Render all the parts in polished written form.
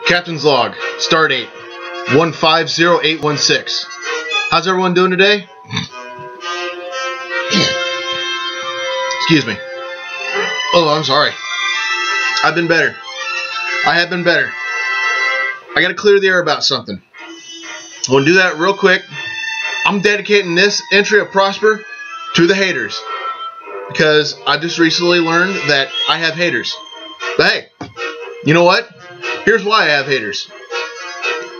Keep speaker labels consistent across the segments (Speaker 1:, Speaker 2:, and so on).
Speaker 1: Captain's log, start date 150816. How's everyone doing today? Excuse me. Oh, I'm sorry. I've been better. I have been better. I gotta clear the air about something. I want to do that real quick. I'm dedicating this entry of Prosper to the haters, because I just recently learned that I have haters. But hey, you know what? Here's why I have haters.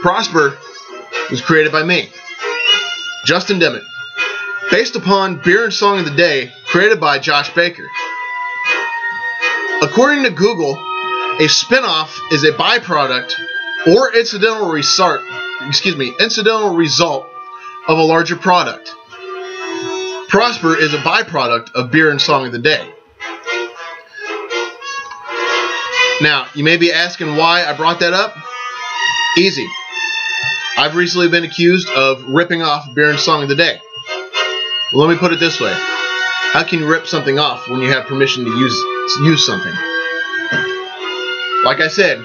Speaker 1: Prosper was created by me, Justin Dimmitt, based upon Beer and Song of the Day, created by Josh Baker. According to Google, a spinoff is a byproduct or incidental result of a larger product. Prosper is a byproduct of Beer and Song of the Day. Now, you may be asking why I brought that up. Easy. I've recently been accused of ripping off Beer and Song of the Day. Well, let me put it this way. How can you rip something off when you have permission to use something? Like I said,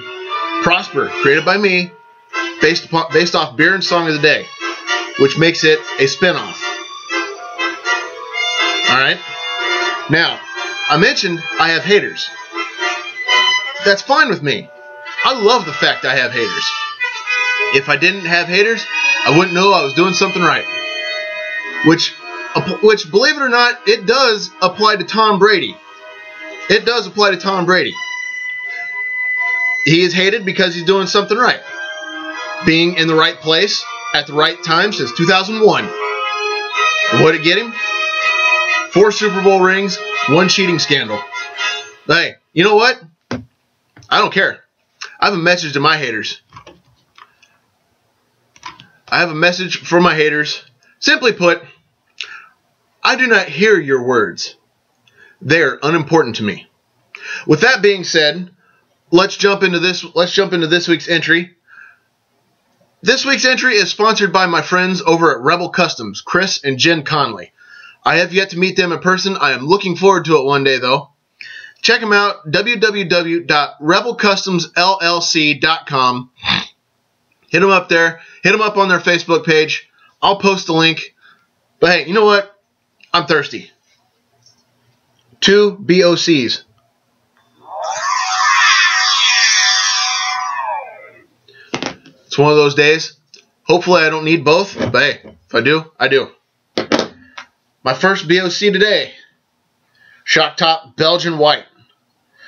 Speaker 1: Prosper, created by me, based off Beer and Song of the Day, which makes it a spinoff. Alright? Now, I mentioned I have haters. That's fine with me. I love the fact I have haters. If I didn't have haters, I wouldn't know I was doing something right. Which, believe it or not, it does apply to Tom Brady. It does apply to Tom Brady. He is hated because he's doing something right. Being in the right place at the right time since 2001. And what did it get him? 4 Super Bowl rings, 1 cheating scandal. Hey, you know what? I don't care. I have a message to my haters. I have a message for my haters. Simply put, I do not hear your words. They're unimportant to me. With that being said, let's jump into this week's entry. This week's entry is sponsored by my friends over at Rebel Customs, Chris and Jen Conley. I have yet to meet them in person. I am looking forward to it one day, though. Check them out, www.rebelcustomsllc.com. Hit them up there. Hit them up on their Facebook page. I'll post the link. But hey, you know what? I'm thirsty. 2 BOCs. It's one of those days. Hopefully I don't need both, but hey, if I do, I do. My first BOC today, Shock TopBelgian White.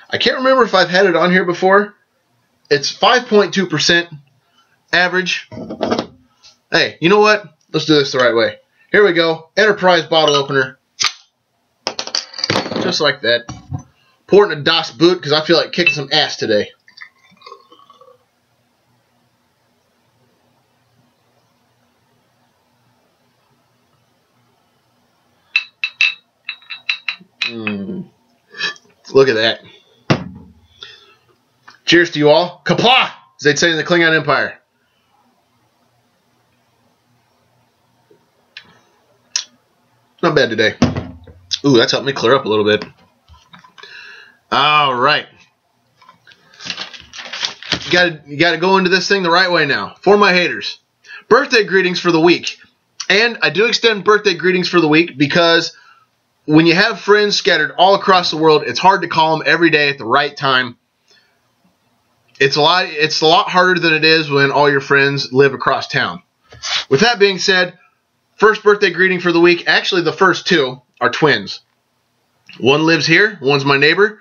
Speaker 1: I can't remember if I've had it on here before. It's 5.2% average. Hey, you know what? Let's do this the right way. Here we go. Enterprise bottle opener. Just like that. Pour it in a Das Boot because I feel like kicking some ass today. Look at that. Cheers to you all. Kapla, as they'd say in the Klingon Empire. Not bad today. Ooh, that's helped me clear up a little bit. All right. You got to go into this thing the right way now. For my haters, birthday greetings for the week. And I do extend birthday greetings for the week because when you have friends scattered all across the world, it's hard to call them every day at the right time. It's a lot harder than it is when all your friends live across town. With that being said, first birthday greeting for the week, actually the first 2 are twins. One lives here, one's my neighbor.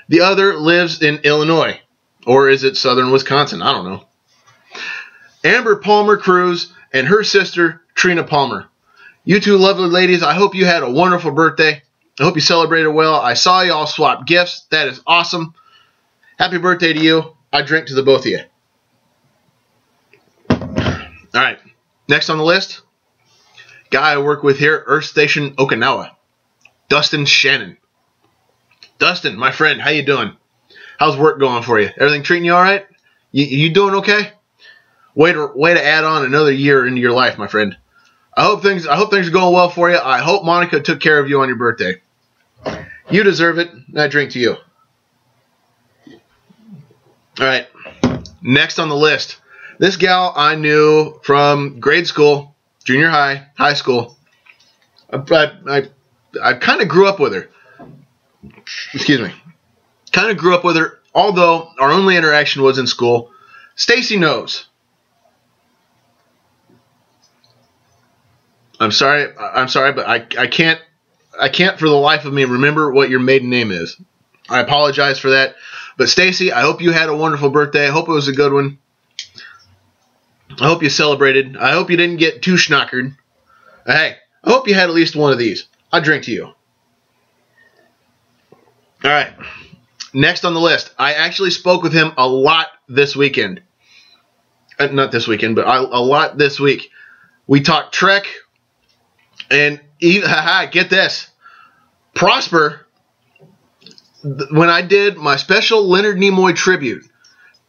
Speaker 1: The other lives in Illinois. Or is it southern Wisconsin? I don't know. Amber Palmer Cruz and her sister, Trina Palmer. You two lovely ladies, I hope you had a wonderful birthday. I hope you celebrated well. I saw you all swap gifts. That is awesome. Happy birthday to you. I drink to the both of you. All right. Next on the list, guy I work with here, Earth Station Okinawa, Dustin Shannon. Dustin, my friend, how you doing? How's work going for you? Everything treating you all right? You doing okay? Way to add on another year into your life, my friend. I hope things are going well for you. I hope Monica took care of you on your birthday. You deserve it, and I drink to you. All right. Next on the list, this gal I knew from grade school, junior high, high school. I kind of grew up with her. Excuse me. Kind of grew up with her, although our only interaction was in school. Stacey knows. I'm sorry, but I can't for the life of me remember what your maiden name is. I apologize for that. But Stacey, I hope you had a wonderful birthday. I hope it was a good one. I hope you celebrated. I hope you didn't get too schnockered. Hey, I hope you had at least one of these. I drink to you. All right. Next on the list, I actually spoke with him a lot this weekend. Not this weekend, but a lot this week. We talked Trek, and get this. Prosper, when I did my special Leonard Nimoy tribute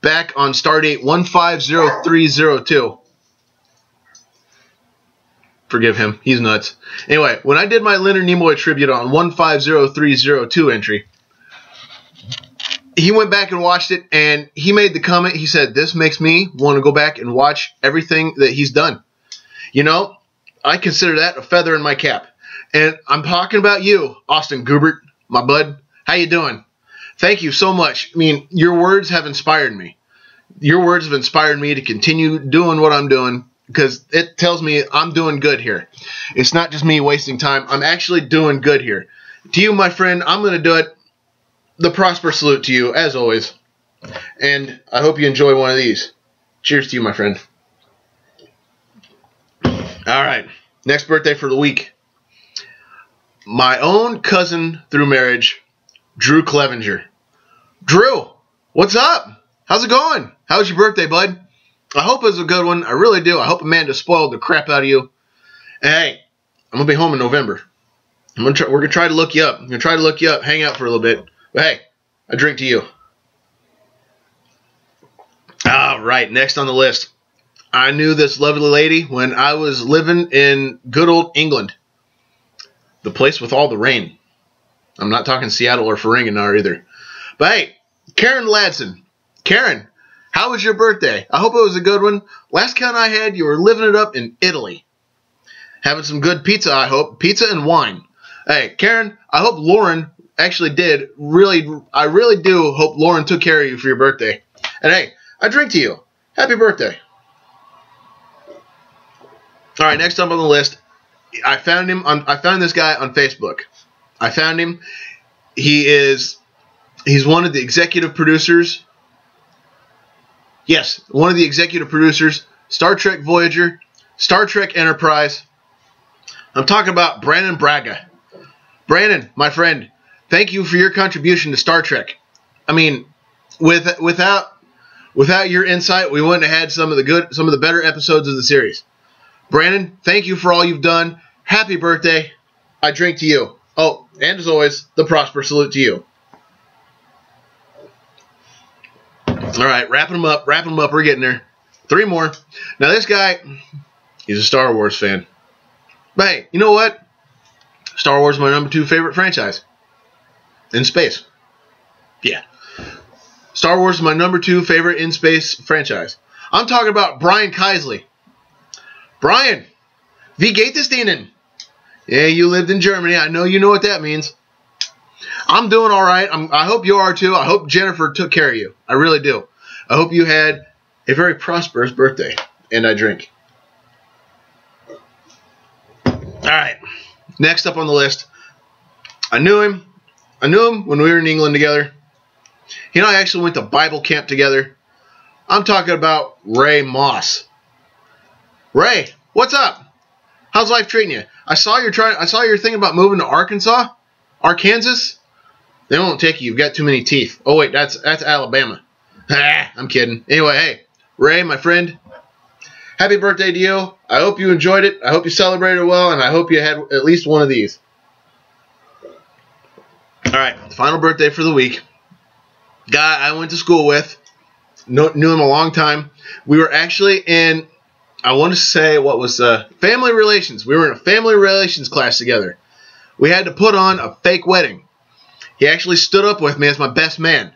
Speaker 1: back on Stardate 150302. Forgive him. He's nuts. Anyway, when I did my Leonard Nimoy tribute on 150302 entry, he went back and watched it, and he made the comment. He said, this makes me want to go back and watch everything that he's done. You know, I consider that a feather in my cap. And I'm talking about you, Austin Gubert, my bud. How you doing? Thank you so much. I mean, your words have inspired me. Your words have inspired me to continue doing what I'm doing, because it tells me I'm doing good here. It's not just me wasting time. I'm actually doing good here. To you, my friend, I'm going to do it. The Prosper salute to you, as always. And I hope you enjoy one of these. Cheers to you, my friend. All right. Next birthday for the week. My own cousin through marriage, Drew Clevenger. Drew, what's up? How's it going? How's your birthday, bud? I hope it was a good one. I really do. I hope Amanda spoiled the crap out of you. And hey, I'm going to be home in November. We're going to try to look you up. I'm going to try to look you up, hang out for a little bit. But hey, I drink to you. All right, next on the list. I knew this lovely lady when I was living in good old England. The place with all the rain. I'm not talking Seattle or Ferenginar either. But hey, Karen Ladson. Karen, how was your birthday? I hope it was a good one. Last count I had, you were living it up in Italy. Having some good pizza, I hope. Pizza and wine. Hey, Karen, I hope Lauren actually did. I really do hope Lauren took care of you for your birthday. And hey, I drink to you. Happy birthday. All right, next up on the list, I found this guy on Facebook. I found him. He's one of the executive producers. Yes, one of the executive producers, Star Trek Voyager, Star Trek Enterprise. I'm talking about Brannon Braga. Brannon, my friend, thank you for your contribution to Star Trek. I mean, without your insight, we wouldn't have had some of the better episodes of the series. Brannon, thank you for all you've done. Happy birthday. I drink to you. Oh, and as always, the Prosper salute to you. All right, wrapping them up. We're getting there. 3 more. Now, this guy, he's a Star Wars fan. But hey, you know what? Star Wars is my number 2 favorite franchise. In space. Yeah. Star Wars is my number 2 favorite in-space franchise. I'm talking about Brian Keisley. Brian, wie geht es Ihnen? Yeah, you lived in Germany. I know you know what that means. I'm doing all right. I hope you are too. I hope Jennifer took care of you. I really do. I hope you had a very prosperous birthday. And I drink. All right. Next up on the list. I knew him when we were in England together. He and I actually went to Bible camp together. I'm talking about Ray Moss. Ray, what's up? How's life treating you? I saw you're thinking about moving to Arkansas. They won't take you. You've got too many teeth. Oh wait, that's Alabama. I'm kidding. Anyway, hey, Ray, my friend, happy birthday to you. I hope you enjoyed it. I hope you celebrated well, and I hope you had at least one of these. All right, final birthday for the week. Guy I went to school with, knew him a long time. We were actually in, I want to say, what was family relations. We were in a family relations class together. We had to put on a fake wedding. He actually stood up with me as my best man.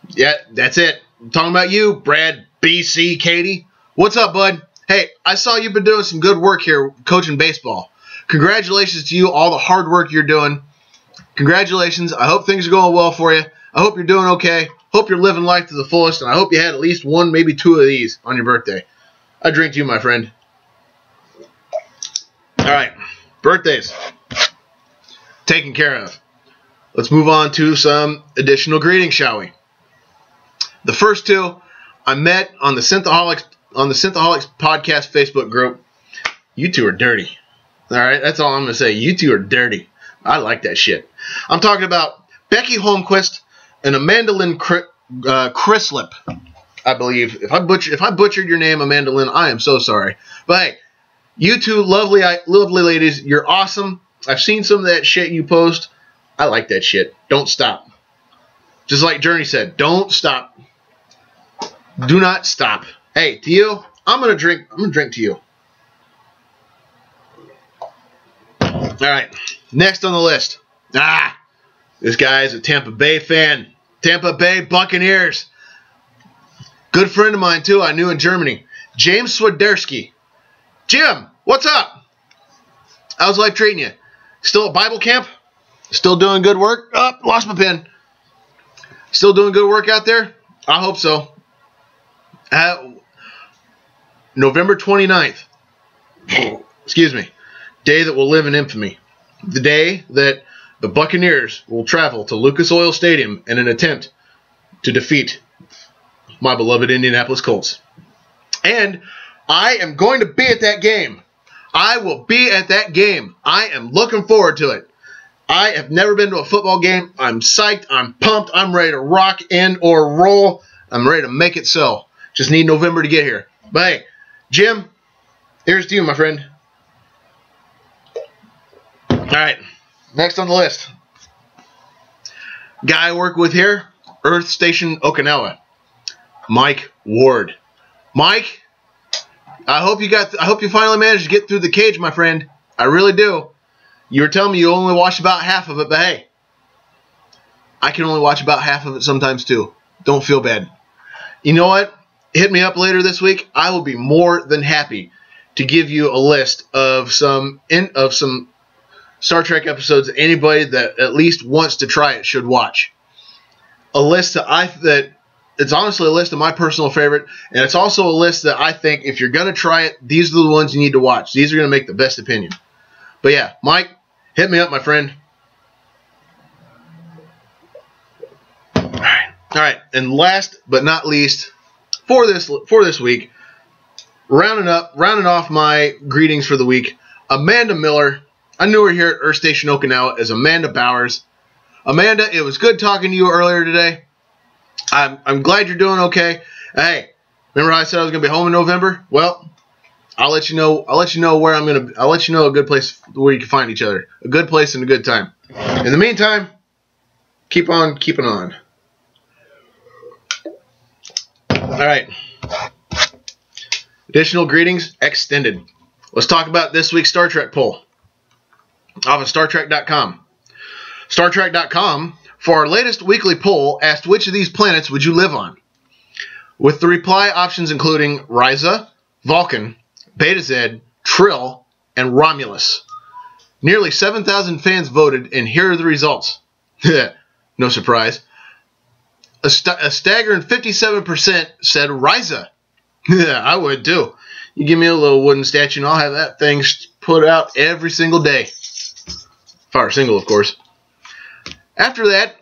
Speaker 1: Yeah, that's it. I'm talking about you, Brad BC Katie. What's up, bud? Hey, I saw you've been doing some good work here coaching baseball. Congratulations to you, all the hard work you're doing. Congratulations. I hope things are going well for you. I hope you're doing okay. Hope you're living life to the fullest, and I hope you had at least one, maybe two of these on your birthday. I drink to you, my friend. All right, birthdays taken care of. Let's move on to some additional greetings, shall we? The first two I met on the Synthaholics podcast Facebook group. You two are dirty. All right, that's all I'm going to say. You two are dirty. I like that shit. I'm talking about Becky Holmquist and Amandalynn Crislip, I believe. If I butchered your name, Amandalynn, I am so sorry. But hey, you two lovely ladies, you're awesome. I've seen some of that shit you post. I like that shit. Don't stop. Just like Journey said, don't stop. Do not stop. Hey, to you, I'm gonna drink to you. All right, next on the list. This guy is a Tampa Bay fan. Tampa Bay Buccaneers. Good friend of mine, too, I knew in Germany. James Swiderski. Jim, what's up? How's life treating you? Still at Bible camp? Still doing good work? Oh, lost my pen. Still doing good work out there? I hope so. November 29th. Excuse me. Day that will live in infamy. The day that the Buccaneers will travel to Lucas Oil Stadium in an attempt to defeat my beloved Indianapolis Colts. And I am going to be at that game. I will be at that game. I am looking forward to it. I have never been to a football game. I'm psyched. I'm pumped. I'm ready to rock and or roll. I'm ready to make it so. Just need November to get here. But hey, Jim, here's to you, my friend. All right, next on the list. Guy I work with here, Earth Station Okinawa, Mike Ward. Mike, I hope you finally managed to get through the cage, my friend. I really do. You were telling me you only watched about half of it, but hey, I can only watch about half of it sometimes too. Don't feel bad. You know what? Hit me up later this week. I will be more than happy to give you a list of some Star Trek episodes that anybody that at least wants to try it should watch. A list that it's honestly a list of my personal favorite, and it's also a list that I think if you're going to try it, these are the ones you need to watch. These are going to make the best opinion. But yeah, Mike, hit me up, my friend. All right, and last but not least, for this week, rounding off my greetings for the week, Amanda Miller. I knew her here at Earth Station Okinawa as Amanda Bowers. Amanda, it was good talking to you earlier today. I'm glad you're doing okay. Hey, remember how I said I was gonna be home in November? Well, I'll let you know where I'm gonna. I'll let you know a good place where you can find each other. A good place and a good time. In the meantime, keep on keeping on. All right. Additional greetings extended. Let's talk about this week's Star Trek poll off of StarTrek.com. StarTrek.com, for our latest weekly poll, asked which of these planets would you live on? With the reply options including Risa, Vulcan, Beta Z, Trill, and Romulus. Nearly 7,000 fans voted, and here are the results. No surprise. A staggering 57% said Risa. I would too. You give me a little wooden statue and I'll have that thing put out every single day. If I were single, of course. After that,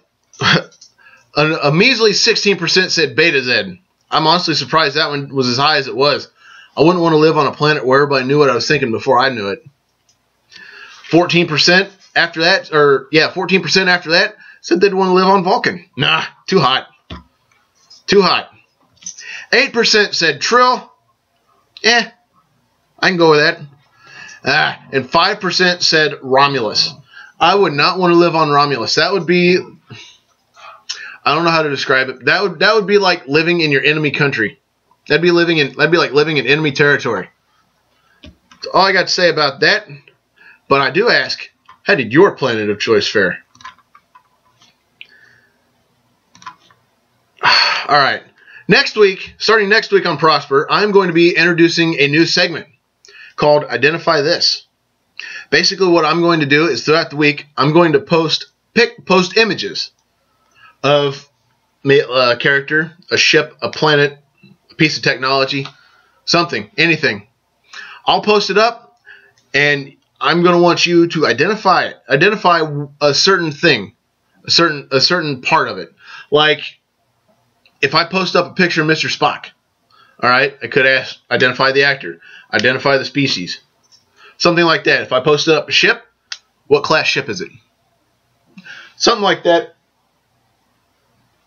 Speaker 1: a measly 16% said Beta Z. I'm honestly surprised that one was as high as it was. I wouldn't want to live on a planet where everybody knew what I was thinking before I knew it. 14% after that, 14% after that said they'd want to live on Vulcan. Nah, too hot. Too hot. 8% said Trill. I can go with that. And 5% said Romulus. I would not want to live on Romulus. That would be, I don't know how to describe it. That would be like living in your enemy country. That'd be like living in enemy territory. That's all I got to say about that. But I do ask, how did your planet of choice fare? All right. Next week, starting next week on Prosper, I'm going to be introducing a new segment called Identify This. Basically, what I'm going to do is throughout the week, I'm going to post images of a character, a ship, a planet, a piece of technology, something, anything. I'll post it up, and I'm going to want you to identify it. Identify a certain thing, a certain part of it. Like, if I post up a picture of Mr. Spock, all right, I could ask, identify the actor, identify the species, something like that. If I posted up a ship, what class ship is it? Something like that.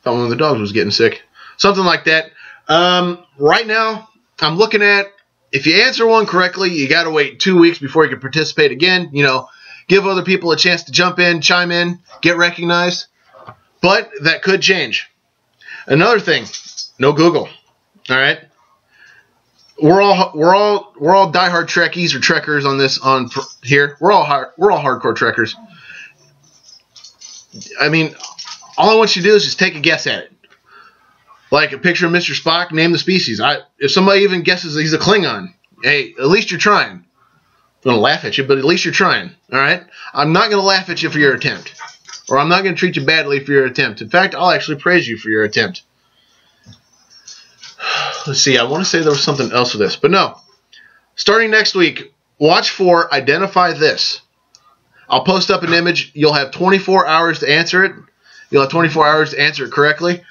Speaker 1: Thought one of the dogs was getting sick. Something like that. Right now, I'm looking at, if you answer one correctly, you got to wait 2 weeks before you can participate again. You know, give other people a chance to jump in, chime in, get recognized. But that could change. Another thing, no Google. All right, we're all diehard Trekkies or Trekkers on here. We're all hardcore Trekkers. I mean, all I want you to do is just take a guess at it. Like a picture of Mr. Spock, name the species. If somebody even guesses he's a Klingon, hey, at least you're trying. I'm going to laugh at you, but at least you're trying. All right? I'm not going to laugh at you for your attempt. Or I'm not going to treat you badly for your attempt. In fact, I'll actually praise you for your attempt. Let's see. I want to say there was something else with this. But no. Starting next week, watch for Identify This. I'll post up an image. You'll have 24 hours to answer it. You'll have 24 hours to answer it correctly.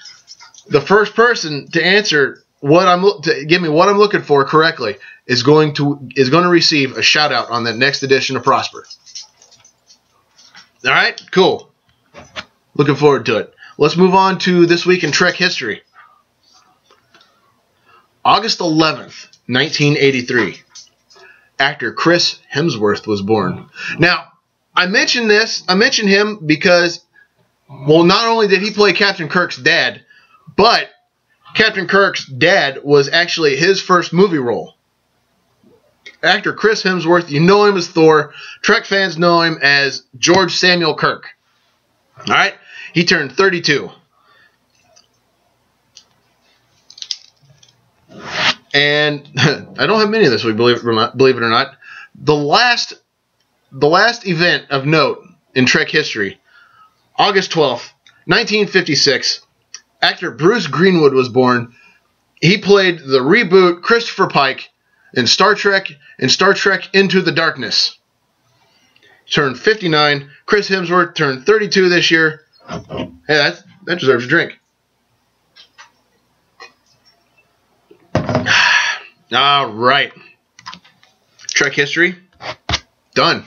Speaker 1: The first person to answer give me what I'm looking for correctly is going to receive a shout out on the next edition of Prosper. All right, cool. Looking forward to it. Let's move on to this week in Trek history. August 11th, 1983. Actor Chris Hemsworth was born. Now, I mention him because, well, not only did he play Captain Kirk's dad, but Captain Kirk's dad was actually his first movie role. Actor Chris Hemsworth, you know him as Thor. Trek fans know him as George Samuel Kirk. All right? He turned 32. And I don't have many this week, believe it or not. The last event of note in Trek history, August 12th, 1956, actor Bruce Greenwood was born. He played the reboot Christopher Pike in Star Trek and Star Trek Into the Darkness. Turned 59. Chris Hemsworth turned 32 this year. Hey, that deserves a drink. All right. Trek history. Done.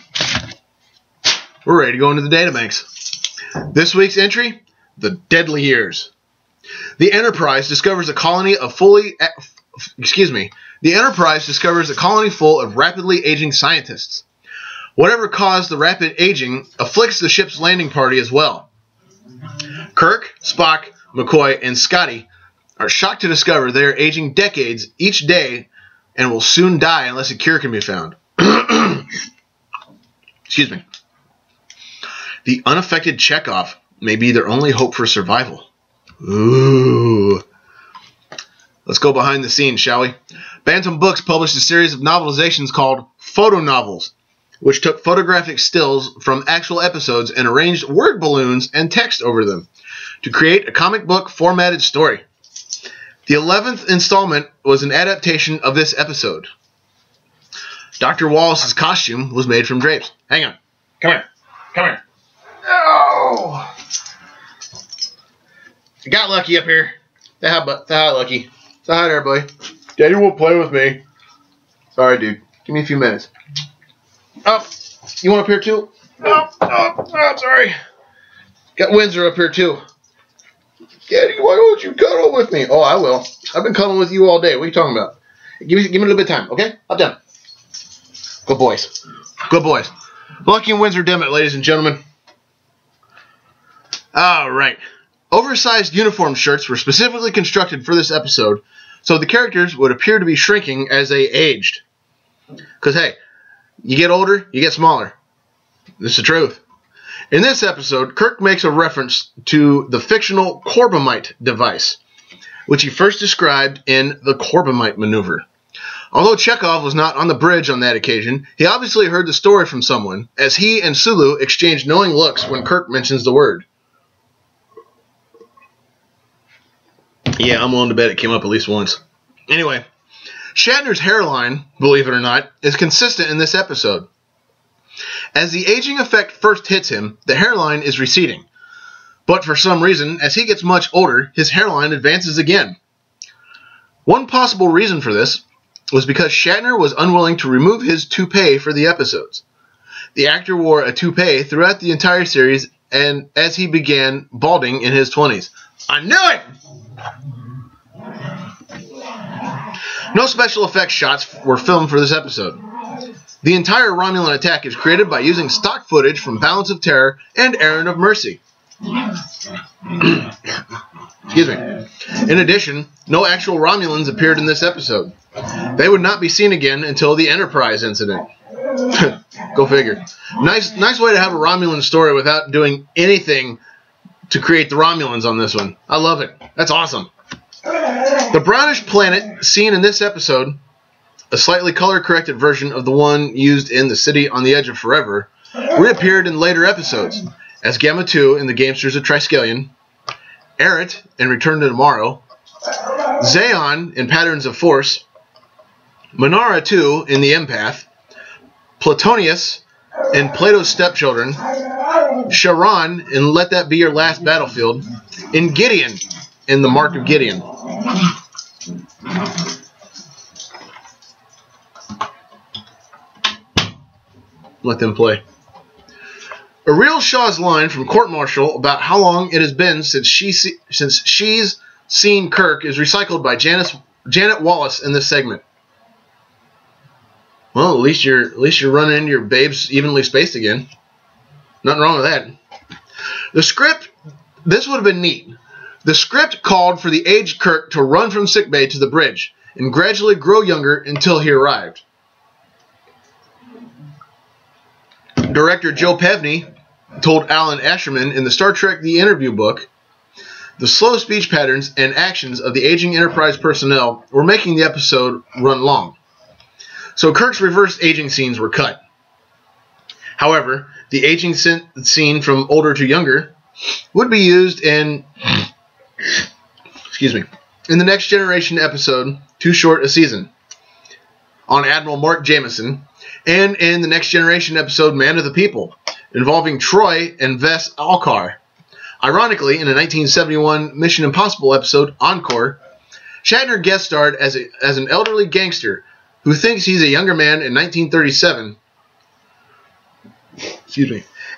Speaker 1: We're ready to go into the databanks. This week's entry, the deadly years. The Enterprise discovers a colony full of rapidly aging scientists. Whatever caused the rapid aging afflicts the ship's landing party as well. Kirk, Spock, McCoy, and Scotty are shocked to discover they are aging decades each day and will soon die unless a cure can be found. Excuse me. The unaffected Chekhov may be their only hope for survival. Ooh. Let's go behind the scenes, shall we? Bantam Books published a series of novelizations called Photo Novels, which took photographic stills from actual episodes and arranged word balloons and text over them to create a comic book formatted story. The 11th installment was an adaptation of this episode. Dr. Wallace's costume was made from drapes. Hang on. Come here. Come here. Oh! I got Lucky up here. Say hi, Lucky. Say hi to everybody. Daddy won't play with me. Sorry, dude. Give me a few minutes. Oh, you want up here too? Oh, sorry. Got Windsor up here too. Daddy, why won't you cuddle with me? Oh, I will. I've been cuddling with you all day. What are you talking about? Give me a little bit of time, okay? I'm done. Good boys. Good boys. Lucky and Windsor Dimmitt, ladies and gentlemen. All right. Oversized uniform shirts were specifically constructed for this episode, so the characters would appear to be shrinking as they aged. Because, hey, you get older, you get smaller. This is the truth. In this episode, Kirk makes a reference to the fictional Corbomite device. which he first described in the Corbomite maneuver. Although Chekhov was not on the bridge on that occasion, he obviously heard the story from someone, as he and Sulu exchange knowing looks when Kirk mentions the word. Yeah, I'm willing to bet it came up at least once. Anyway, Shatner's hairline, believe it or not, is consistent in this episode. As the aging effect first hits him, the hairline is receding. But for some reason, as he gets much older, his hairline advances again. One possible reason for this was because Shatner was unwilling to remove his toupee for the episodes. The actor wore a toupee throughout the entire series, and as he began balding in his 20s. I knew it! No special effects shots were filmed for this episode. The entire Romulan attack is created by using stock footage from Balance of Terror and Errand of Mercy. Excuse me. In addition, no actual Romulans appeared in this episode. They would not be seen again until the Enterprise incident. Go figure. Nice way to have a Romulan story without doing anything to create the Romulans on this one. I love it. That's awesome. The brownish planet seen in this episode, a slightly color-corrected version of the one used in The City on the Edge of Forever, reappeared in later episodes, as Gamma 2 in The Gamesters of Triskelion, Eret in Return to Tomorrow, Zeon in Patterns of Force, Monara 2 in The Empath, Platonius in Plato's Stepchildren, Sharon in Let That Be Your Last Battlefield, and Gideon in The Mark of Gideon. Let them play. Ariel Shaw's line from Court Martial about how long it has been since she's seen Kirk is recycled by Janet Wallace in this segment. Well, at least you're running into your babes evenly spaced again. Nothing wrong with that. The script, this would have been neat. The script called for the aged Kirk to run from sickbay to the bridge and gradually grow younger until he arrived. Director Joe Pevney told Alan Asherman in the Star Trek The Interview book, the slow speech patterns and actions of the aging Enterprise personnel were making the episode run long. So Kirk's reverse aging scenes were cut. However, the aging scene from older to younger would be used in the Next Generation episode, Too Short a Season, on Admiral Mark Jameson, and in the Next Generation episode Man of the People, involving Troy and Vess Alcar. Ironically, in a 1971 Mission Impossible episode, Encore, Shatner guest starred as an elderly gangster who thinks he's a younger man in 1937,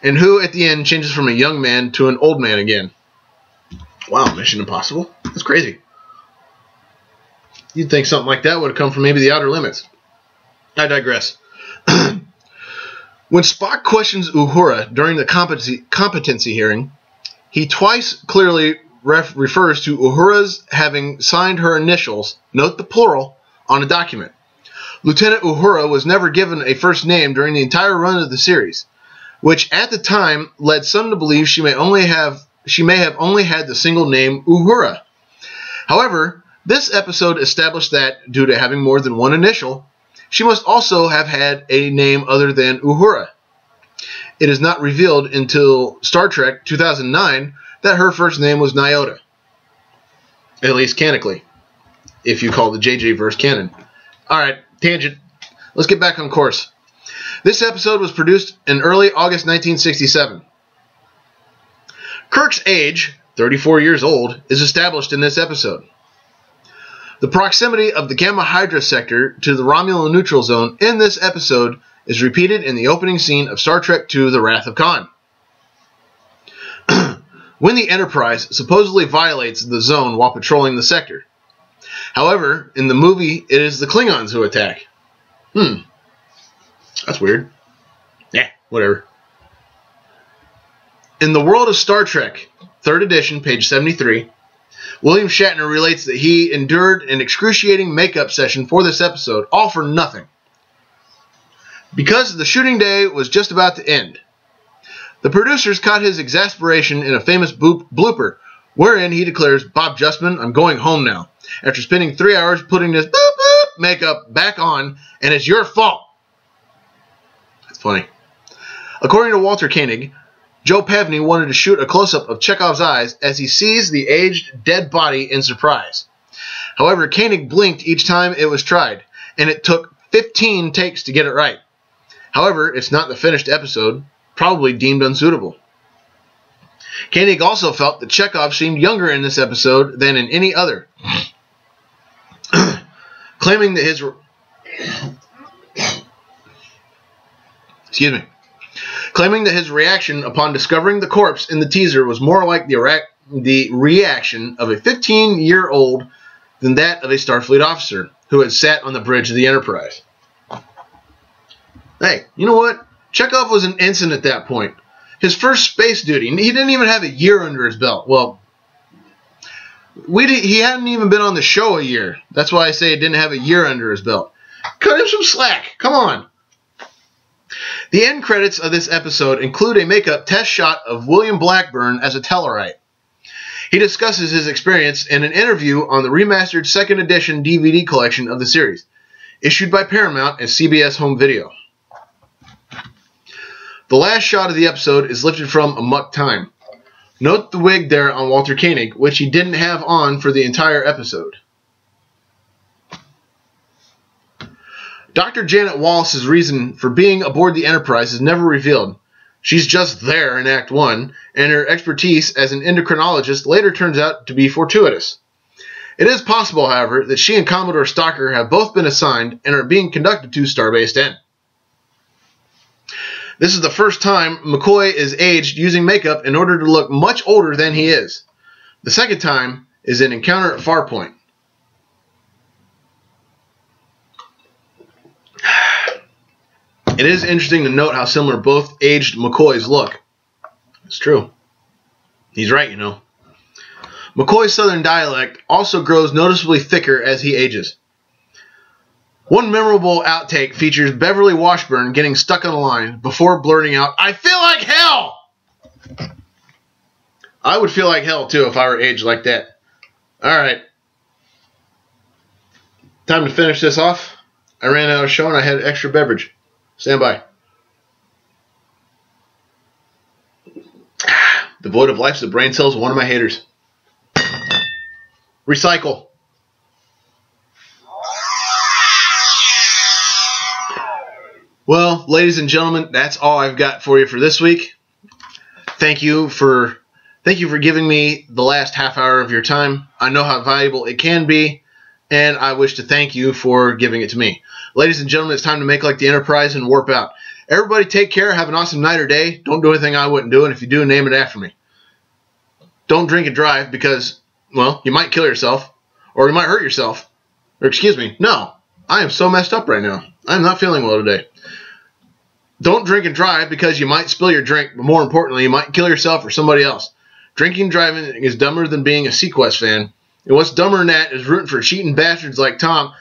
Speaker 1: and who at the end changes from a young man to an old man again. Wow, Mission Impossible? That's crazy. You'd think something like that would have come from maybe The Outer Limits. I digress. When Spock questions Uhura during the competency hearing, he twice clearly refers to Uhura's having signed her initials, note the plural, on a document. Lieutenant Uhura was never given a first name during the entire run of the series, which at the time led some to believe she may have only had the single name Uhura. However, this episode established that, due to having more than one initial, she must also have had a name other than Uhura. It is not revealed until Star Trek 2009 that her first name was Nyota. At least canonically, if you call the JJ verse canon. Alright, tangent. Let's get back on course. This episode was produced in early August 1967. Kirk's age, 34 years old, is established in this episode. The proximity of the Gamma Hydra sector to the Romulan neutral zone in this episode is repeated in the opening scene of Star Trek II: The Wrath of Khan. When the Enterprise supposedly violates the zone while patrolling the sector. However, in the movie, it is the Klingons who attack. That's weird. Yeah, whatever. In The World of Star Trek, 3rd edition, page 73, William Shatner relates that he endured an excruciating makeup session for this episode, all for nothing. Because the shooting day was just about to end. The producers caught his exasperation in a famous blooper, wherein he declares, "Bob Justman, I'm going home now, after spending 3 hours putting this boop boop makeup back on, and it's your fault." That's funny. According to Walter Koenig, Joe Pavney wanted to shoot a close-up of Chekhov's eyes as he sees the aged, dead body in surprise. However, Koenig blinked each time it was tried, and it took 15 takes to get it right. However, it's not the finished episode, probably deemed unsuitable. Koenig also felt that Chekhov seemed younger in this episode than in any other, claiming that his reaction upon discovering the corpse in the teaser was more like the reaction of a 15-year-old than that of a Starfleet officer who had sat on the bridge of the Enterprise. Hey, you know what? Chekhov was an ensign at that point. His first space duty, he didn't even have a year under his belt. Well, he hadn't even been on the show a year. That's why I say he didn't have a year under his belt. Cut him some slack. Come on. The end credits of this episode include a makeup test shot of William Blackburn as a Tellarite. He discusses his experience in an interview on the remastered 2nd edition DVD collection of the series, issued by Paramount as CBS Home Video. The last shot of the episode is lifted from Amok Time. Note the wig there on Walter Koenig, which he didn't have on for the entire episode. Dr. Janet Wallace's reason for being aboard the Enterprise is never revealed. She's just there in Act 1, and her expertise as an endocrinologist later turns out to be fortuitous. It is possible, however, that she and Commodore Stalker have both been assigned and are being conducted to Starbase N. This is the first time McCoy is aged using makeup in order to look much older than he is. The second time is in Encounter at Farpoint. It is interesting to note how similar both aged McCoys look. It's true. He's right, you know. McCoy's southern dialect also grows noticeably thicker as he ages. One memorable outtake features Beverly Washburn getting stuck on a line before blurting out, "I feel like hell!" I would feel like hell, too, if I were aged like that. Alright. Time to finish this off. I ran out of show and I had extra beverage. Stand by. Devoid of life is the brain cells of one of my haters. Recycle. Well, ladies and gentlemen, that's all I've got for you for this week. Thank you for giving me the last half hour of your time. I know how valuable it can be, and I wish to thank you for giving it to me. Ladies and gentlemen, it's time to make like the Enterprise and warp out. Everybody take care. Have an awesome night or day. Don't do anything I wouldn't do, and if you do, name it after me. Don't drink and drive because, well, you might kill yourself, or you might hurt yourself. Or excuse me, no. I am so messed up right now. I'm not feeling well today. Don't drink and drive because you might spill your drink, but more importantly, you might kill yourself or somebody else. Drinking and driving is dumber than being a Sequest fan. And what's dumber than that is rooting for cheating bastards like Tom.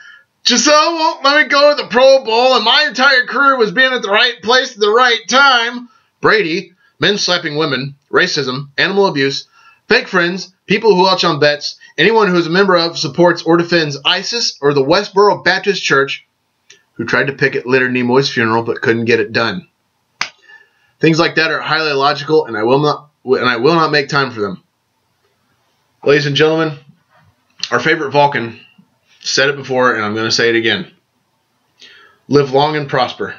Speaker 1: Giselle won't let me go to the Pro Bowl, and my entire career was being at the right place at the right time. Brady, men slapping women, racism, animal abuse, fake friends, people who watch on bets, anyone who is a member of, supports, or defends ISIS or the Westboro Baptist Church, who tried to picket Leonard Nimoy's funeral but couldn't get it done. Things like that are highly illogical, and I will not make time for them. Ladies and gentlemen, our favorite Vulcan said it before, and I'm going to say it again. Live long and prosper.